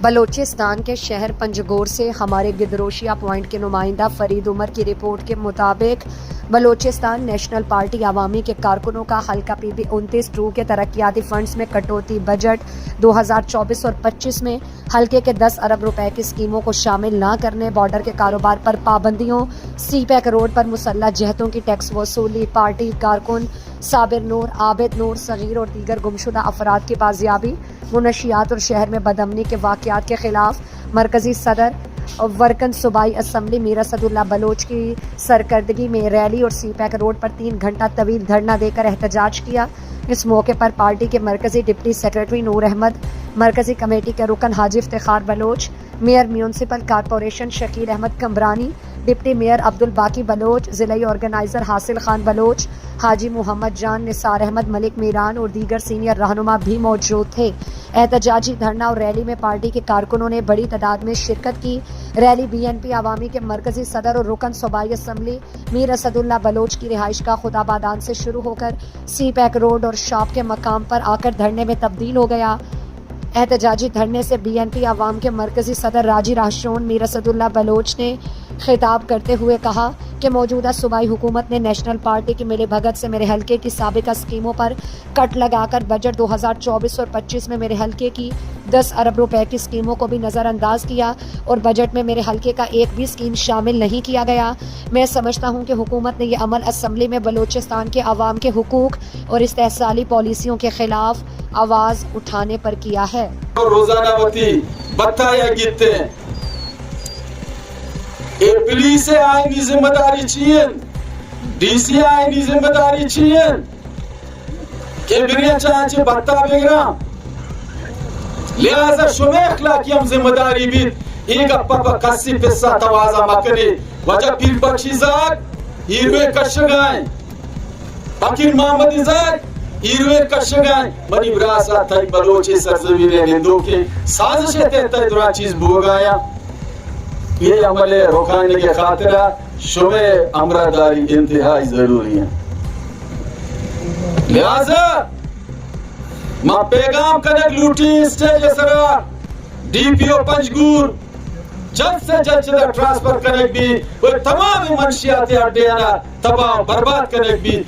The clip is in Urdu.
بلوچستان کے شہر پنجگور سے ہمارے گدروشیہ پوائنٹ کے نمائندہ فرید عمر کی رپورٹ کے مطابق بلوچستان نیشنل پارٹی عوامی کے کارکنوں کا حلقہ پی بی 29-2 کے ترقیاتی فنڈز میں کٹوتی بجٹ 2024 اور 25 میں حلقے کے 10 ارب روپے کی اسکیموں کو شامل نہ کرنے، بارڈر کے کاروبار پر پابندیوں، سی پیک روڈ پر مسلح جہتوں کی ٹیکس وصولی، پارٹی کارکن صابر نور، عابد نور صغیر اور دیگر گمشدہ افراد کی بازیابی، منشیات اور شہر میں بدامنی کے واقعات کے خلاف مرکزی صدر ورکن صوبائی اسمبلی میر اسد اللہ بلوچ کی سرکردگی میں ریلی اور سی پیک روڈ پر 3 گھنٹہ طویل دھرنا دے کر احتجاج کیا۔ اس موقع پر پارٹی کے مرکزی ڈپٹی سیکرٹری نور احمد، مرکزی کمیٹی کے رکن Haji Iftikhar Baloch, mayor municipal corporation Shakeel Ahmed Kamrani, deputy mayor Abdulbaqi Baloch, ضلعی آرگنائزر حاصل خان بلوچ، حاجی محمد جان، نثار احمد، ملک میران اور دیگر سینئر رہنما بھی موجود تھے۔ احتجاجی دھرنا اور ریلی میں پارٹی کے کارکنوں نے بڑی تعداد میں شرکت کی۔ ریلی بی این پی عوامی کے مرکزی صدر اور رکن صوبائی اسمبلی میر اسد اللہ بلوچ کی رہائش گاہ خدابادان سے شروع ہو کر سی پیک روڈ اور شاپ کے مقام پر آ کر دھرنے میں تبدیل ہو گیا۔ احتجاجی دھرنے سے بی این پی عوام کے مرکزی صدر راجی راشون میر اسد اللہ بلوچ نے خطاب کرتے ہوئے کہا کہ موجودہ صوبائی حکومت نے نیشنل پارٹی کی ملی بھگت سے میرے حلقے کی سابقہ اسکیموں پر کٹ لگا کر بجٹ 2024 اور 25 میں میرے حلقے کی 10 ارب روپے کی اسکیموں کو بھی نظر انداز کیا اور بجٹ میں میرے حلقے کا ایک بھی اسکیم شامل نہیں کیا گیا۔ میں سمجھتا ہوں کہ حکومت نے یہ عمل اسمبلی میں بلوچستان کے عوام کے حقوق اور استحصالی پالیسیوں کے خلاف آواز اٹھانے پر کیا ہے۔ روزانہ وتی بتایا گیتے ہیں پولیس آئینی ذمہ داری چین، ڈی سی آئینی ذمہ داری چین کہ بریاں چاہاں بتا بگرام لہذا شمی اخلاقی ہم ذمہ داری بھی ایگا پاپا کسی پسا توازہ مکنے وجہ پیر بخشی زاد ہیروے کشگائیں فقیر محمد زاد ہیروے کشگائیں منی براسا تھائی بلوچی سرزمین ہندو کے سازشیں تحت دوران چیز بھوگایا۔ یہ عمل روکانے کے خاطرہ شبہ امرداری انتہائی ضروری ہے۔ لہذا ماں پیغام کنک لوٹی اسٹیج سرا ڈی پی او پنجگور جلد سے جلد ٹرانسفر کنک بھی وہ تمام منشیات اڈیانا تباہ برباد کنک بھی